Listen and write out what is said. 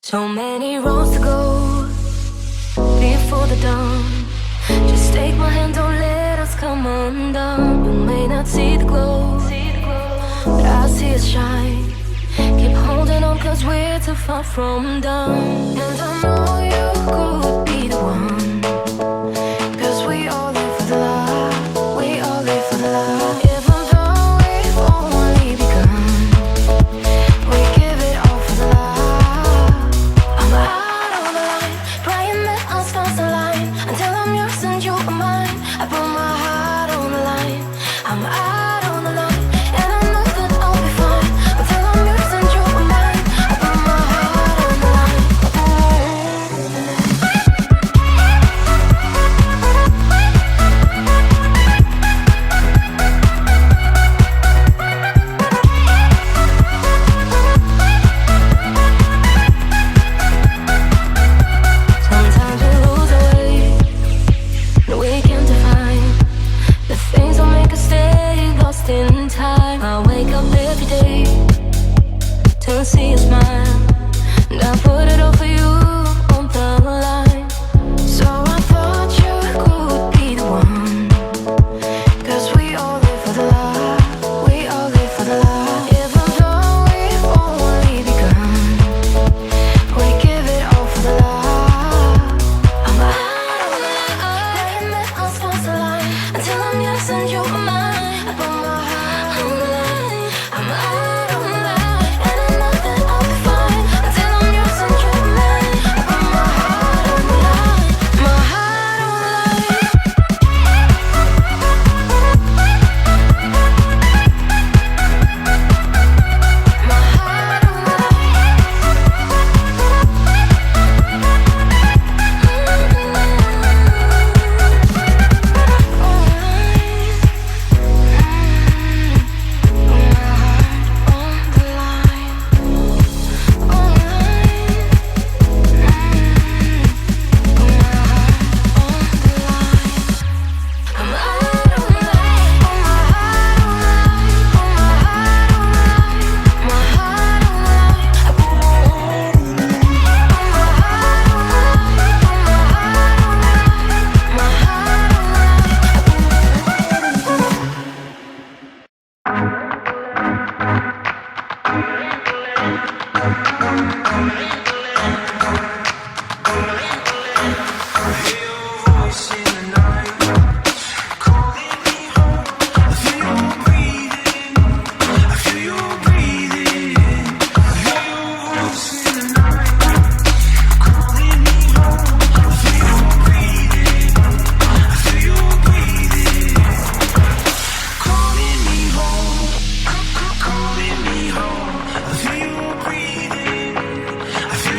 So many roads to go before the dawn. Just take my hand, don't let us come undone. You may not see the glow, but I see it shine. Keep holding on, cause we're too far from done. And I know you could be the one, cause we all live for the love. We all live for the love. Even though we've only begun, we give it all for the love. I'm out on the line, praying that our stars align. Until I'm yours and you are mine, I put my heart on the line. I'm out on the line, and I know that I'll be fine. Until I'm yours and you are mine, I put my heart on the line. Sometimes we lose our way, and we can't define the things that make us stay lost in time. I wake up every day to see a smile, and I put it all for you on the line. So I thought you could be the one, cause we all live for the love. We all live for the love. Even though we've only begun, we give it all for the love. I'm out on the line, praying that our stars align. Until I'm yours and you are mine, I put my heart on the line. I'm out on the line, and I know that I'll be fine. Until I'm yours and you are mine, I put my heart on the line. My heart on the line. My heart on the I feel